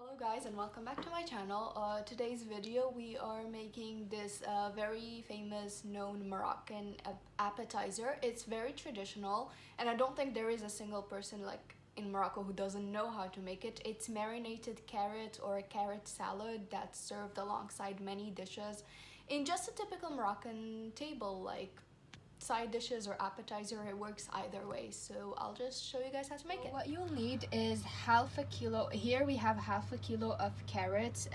Hello guys and welcome back to my channel. Today's video we are making this very famous known Moroccan appetizer. It's very traditional and I don't think there is a single person like in Morocco who doesn't know how to make it. It's marinated carrot or a carrot salad that's served alongside many dishes in just a typical Moroccan table, like side dishes or appetizer. It works either way, so I'll just show you guys how to make it. What you'll need is half a kilo. Here we have half a kilo of carrots,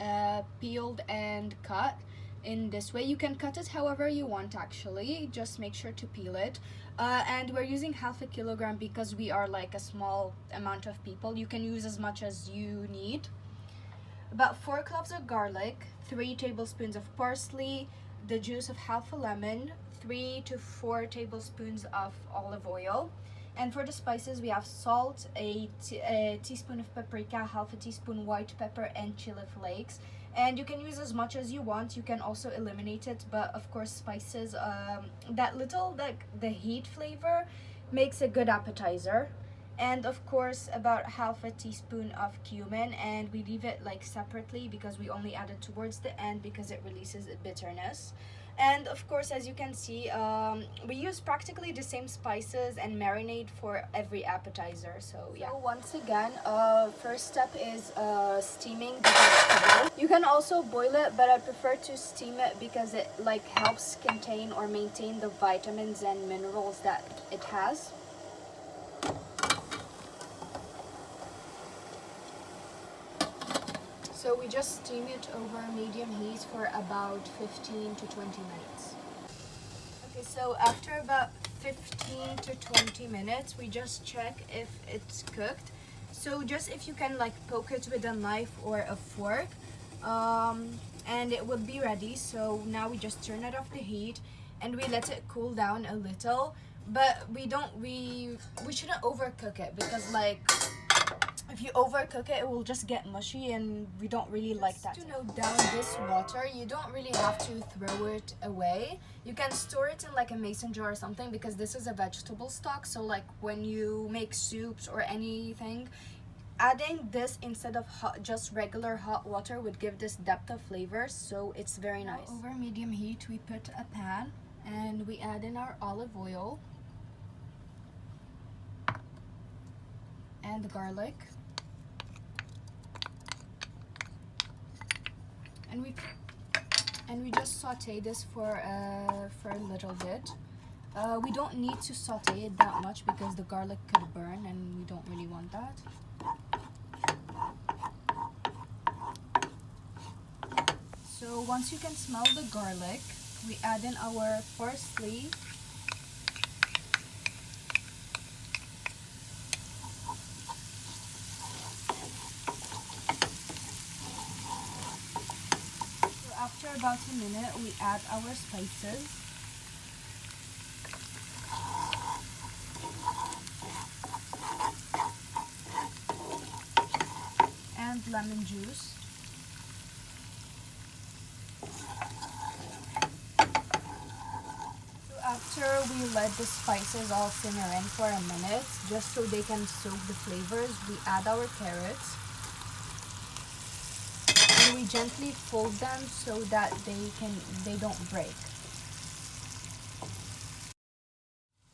peeled and cut in this way. You can cut it however you want, actually, just make sure to peel it. And we're using half a kilogram because we are like a small amount of people. You can use as much as you need. About 4 cloves of garlic, 3 tablespoons of parsley, the juice of half a lemon, 3 to 4 tablespoons of olive oil. And for the spices, we have salt, a teaspoon of paprika, half a teaspoon white pepper, and chili flakes. And you can use as much as you want. You can also eliminate it, but of course spices, that little, like the heat flavor makes a good appetizer. And of course about half a teaspoon of cumin, and we leave it like separately because we only add it towards the end because it releases bitterness. And of course, as you can see, we use practically the same spices and marinade for every appetizer. So yeah. So once again, first step is steaming the vegetable. You can also boil it, but I prefer to steam it because it like helps contain or maintain the vitamins and minerals that it has. So we just steam it over medium heat for about 15 to 20 minutes. Okay, so after about 15 to 20 minutes, we just check if it's cooked. So just if you can like poke it with a knife or a fork, and it would be ready. So now we just turn it off the heat and we let it cool down a little. But we shouldn't overcook it because like, if you overcook it, it will just get mushy and we don't really like that. To note down this water, you don't really have to throw it away. You can store it in like a mason jar or something because this is a vegetable stock. So like when you make soups or anything, adding this instead of just regular hot water would give this depth of flavor. So it's very nice. Over medium heat, we put a pan and we add in our olive oil and the garlic. And we just saute this for a little bit. We don't need to saute it that much because the garlic could burn and we don't really want that. So once you can smell the garlic, we add in our parsley. After about a minute, we add our spices. And lemon juice. So after we let the spices all simmer in for a minute, just so they can soak the flavors, we add our carrots. We gently fold them so that they don't break.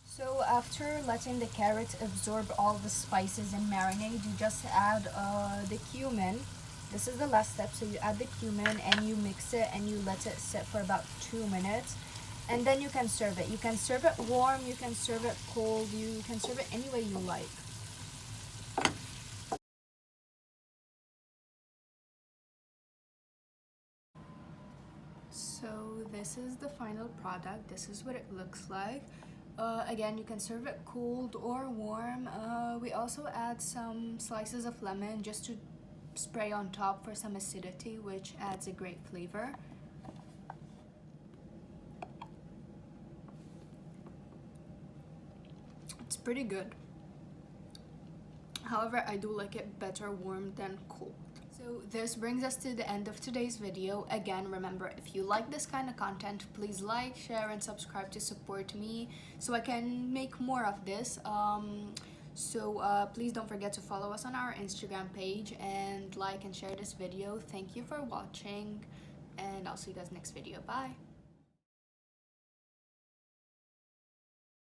So after letting the carrots absorb all the spices and marinade, you just add the cumin. This is the last step. So you add the cumin and you mix it and you let it sit for about 2 minutes, and then you can serve it. You can serve it warm, you can serve it cold, you can serve it any way you like. So this is the final product. This is what it looks like. Again, you can serve it cold or warm. We also add some slices of lemon just to spray on top for some acidity, which adds a great flavor. It's pretty good. However, I do like it better warm than cold. So this brings us to the end of today's video. Again, remember, if you like this kind of content, please like, share, and subscribe to support me so I can make more of this. So please don't forget to follow us on our Instagram page and like and share this video. Thank you for watching, and I'll see you guys next video. Bye.